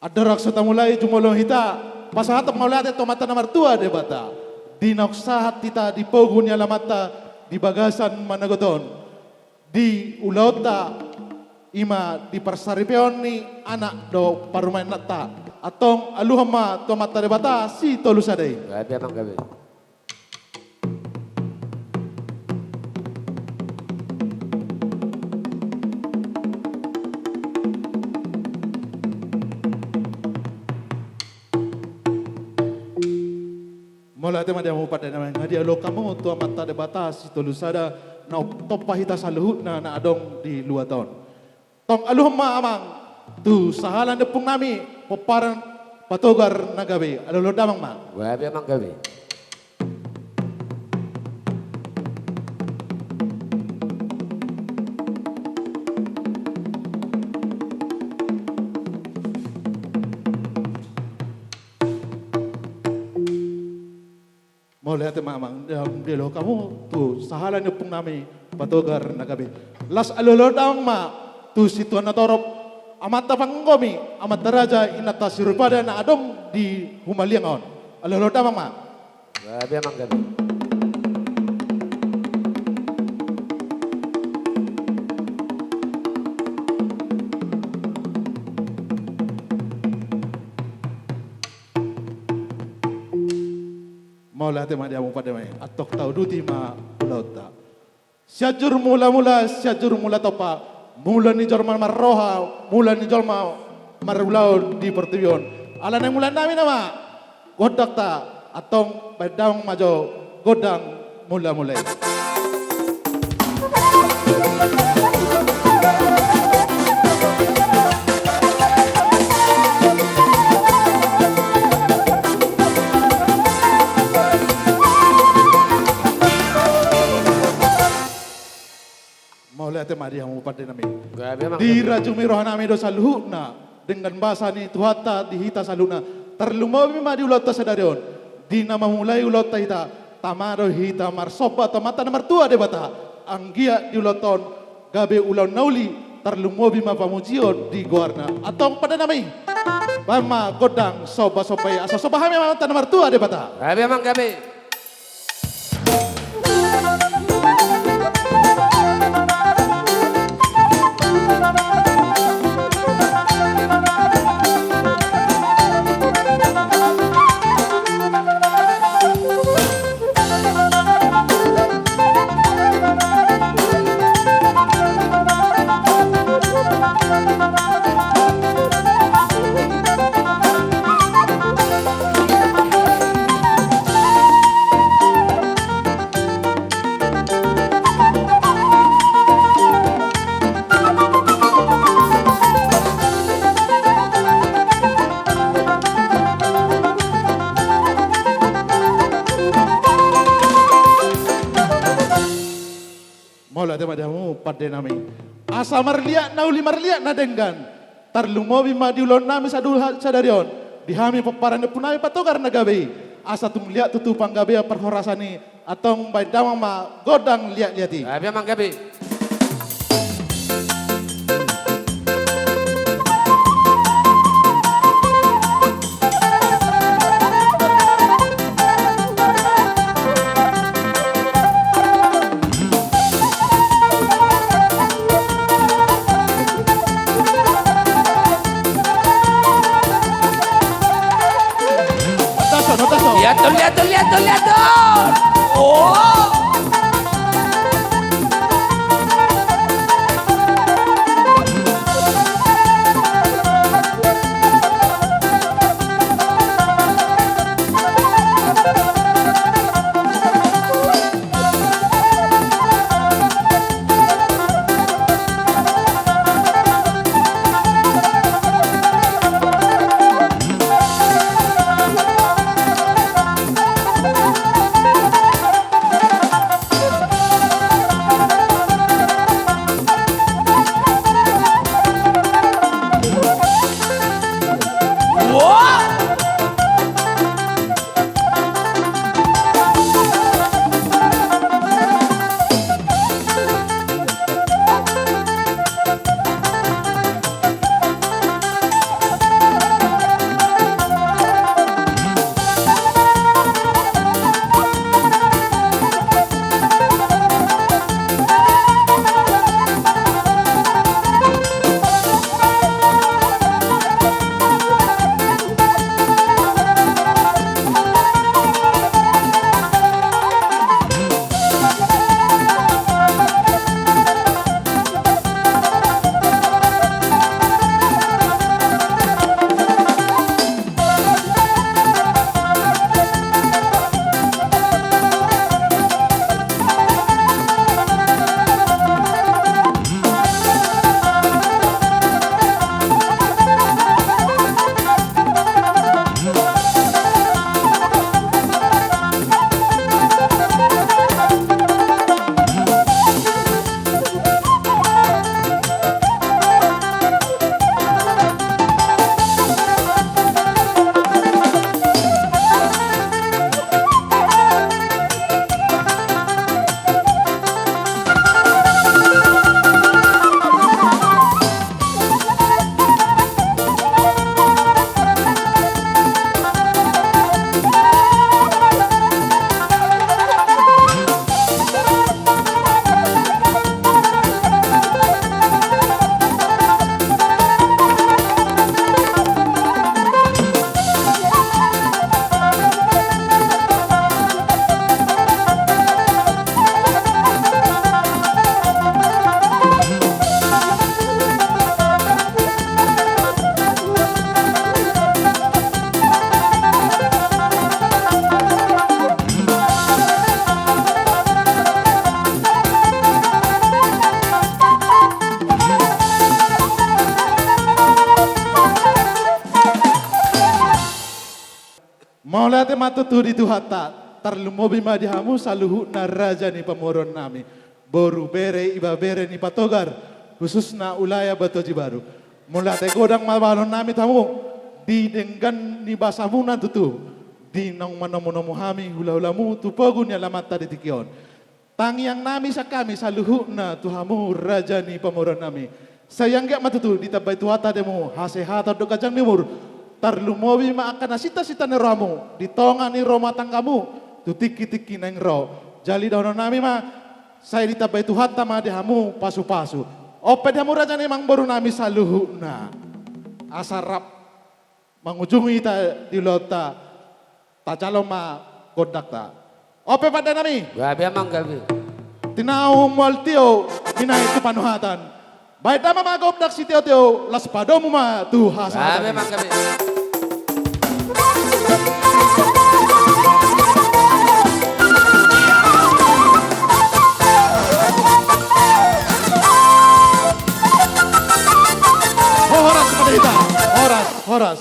Ada raksa mulai jumolong hita. Pasahat mulai ate tomata na martua de bata. Dinoksahat tita di pogunya lamata di bagasan managoton. Di ulauta ima di persaripeon ni anak do parumain nata. Atong aluhama tomata de bata si tolusadei. Gabi amang gabi. Mula tema dia mau pada nama ngadia lo kamu tua mata de batas itu lusada na topahita saluhut na adong di luar tahun. Tong aluhma amang tu sahalan depung nami peparan patogar nagabe alo damang ma. Gabi amang gabi. Mau lihat mamang dia lo kamu tu sahalan depung nami patogar nagabe. Las alo damang ma tu situan natorop amat panggomi amat daraja inata sirupada na adong di humaliangon. Alo damang ma. Gabi amang gabi. Mau lihat tema dia mau pada mai atok tau duti ma ulauta. Siajur siajur mula topa mula ni jorma marroha mula ni jorma marulau di pertiwion. Ala nang mula nami nama godak ta atong pedang majo godang mulai. Lihat Maria mau pada nami. Di rajumi roh nami dosa luhuna dengan bahasa ni tuhata dihita saluna terlumawi madi ulota sadarion di nama mulai ulota hita tamaro hita marsopa tamata nomor tua de bata anggia di uloton gabe ulau nauli terlumawi ma pamujion di guarna atau pada nami bama godang soba sopai asa soba hami mata nomor tua de bata. Gabi amang gabi. Mola tema damu pada nami. Asa marliak nauli marliak nadenggan. Tarlumobi madiulon nami sadarion. Dihami peparan punai patogar nagabe. Asa tung liak tutupang gabe perhorasani atong baidamang ma godang liak-liati. Gabi amang gabi. Lihat. Oh. Maula te matutu di Tuhata, tarlumobi madihamu saluhu na raja ni pamoron nami. Boru bere iba bere ni patogar, khususna ulaya batoji baru. Mula te godang mabalon nami tamu, di denggan ni basamunan tutu. Di nang manamunamu hami hula-hulamu tupogun ya lamata di tikion. Tangiang nami sa kami saluhu na tuhamu raja ni pamoron nami. Sayang gak matutu di tabay Tuhata demo hasehata do kajang nimur. Tarlumobi maakan sita-sita ni romu, di tonga ni roma tanggamu, tu tiki-tiki neng ro. Jali daun nami ma, saya ditabay Tuhata ma dihamu pasu-pasu. Opet hamu raja ni mang baru nami saluhu na. Asarap mangujungi ta di lota, ta calon ma kodak ta. Ope pada nami, Gabi amang gabi. tinau mualtio, minay itu panuhatan. Baik tama magobdak si tio-tio, las padomu ma tu Gabi hasatan. amang gabi. Horas pada kita, horas.